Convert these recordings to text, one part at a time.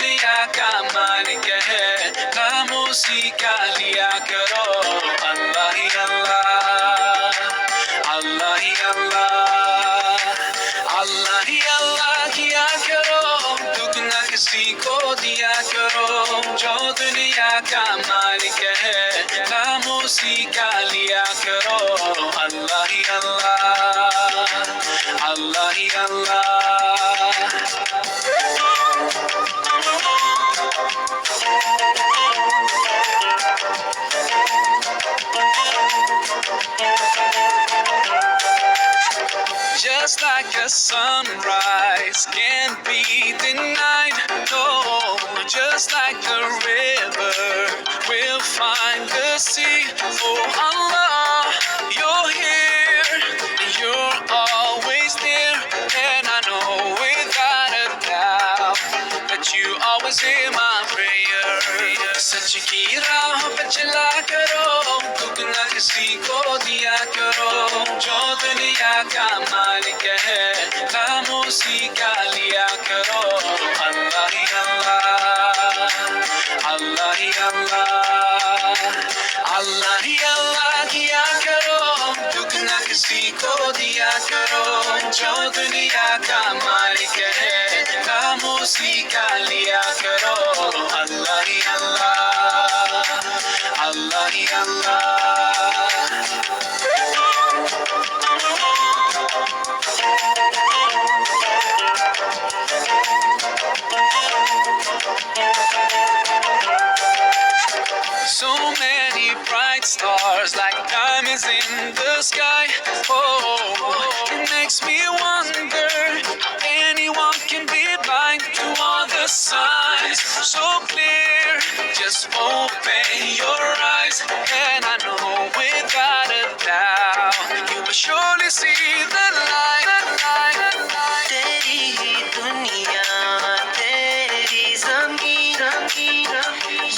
दुनिया का मालिक है, नाम उसी का लिया करो। अल्लाह ही अल्लाह, अल्लाह ही अल्लाह, अल्लाह ही अल्लाह किया करो, दुख न किसी को दिया करो। जो दुनिया का मालिक है, नाम उसी का लिया करो। अल्लाह ही अल्लाह, अल्लाह ही अल्लाह। Just like a sunrise can't be denied, no. Just like the river will find the sea. Oh Allah, you're here, you're always there, and I know without a doubt that you always hear my prayer. सच की राह पे चला करो, दुख न किसी को दिया करो। जो दुनिया का मालिक है, नाम उसी का लिया करो। अल्लाह ही अल्लाह, अल्लाह ही अल्लाह, अल्लाह ही अल्लाह किया करो, दुख न किसी को दिया करो। जो दुनिया का मालिक है, नाम उसी का लिया करो। अल्लाह ही अल्लाह, अल्लाह ही अल्लाह। So many bright stars like diamonds in the sky. Oh, it makes me wonder, anyone can be blind to all the signs. So clear, just open your eyes, and I know without a doubt you will surely see the light. तेरी ही दुनिया, तेरी ज़मीन,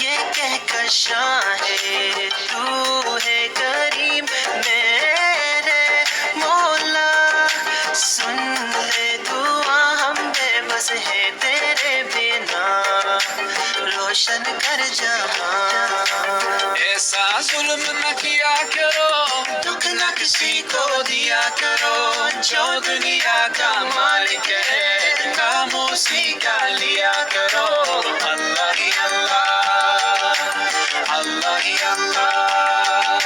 ये कहकर शाहे तू है करीम मेरे मौला। सुन ले दुआ, हम बेबस है तेरे बिना, रोशन कर जहां। ऐसा जुल्म न किया करो, दुख न किसी को दिया करो। जो दुनिया का मालिक है, नाम उसी का लिया करो। अल्लाह ही अल्लाह, अल्लाह ही अल्लाह,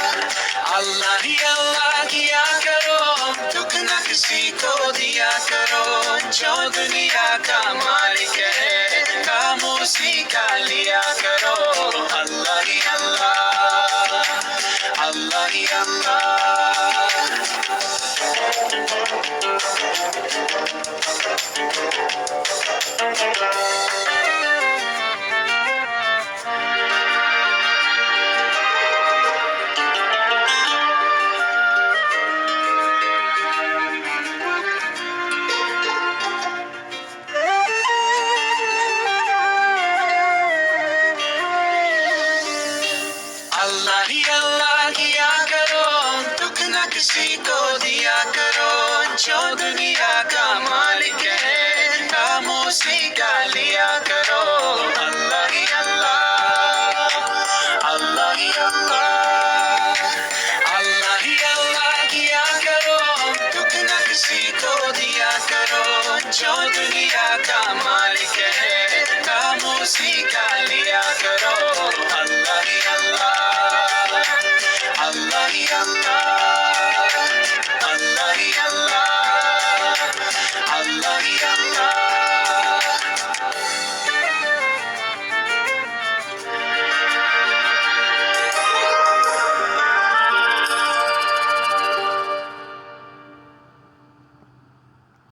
अल्लाह ही अल्लाह किया करो, दुख न किसी को दिया करो। जो दुनिया का मालिक है, नाम उसी का लिया करो। अल्लाह ही अल्लाह, अल्लाह ही अल्लाह। अल्लाह ही अल्लाह किया करो, दुख न किसी को दिया करो। जो दुनिया का मालिक है, नाम उसी का लिया करो। अल्लाह ही अल्लाह, अल्लाह ही अल्लाह, अल्लाह ही अल्लाह किया करो, दुख न किसी को दिया करो। जो दुनिया का मालिक है, नाम उसी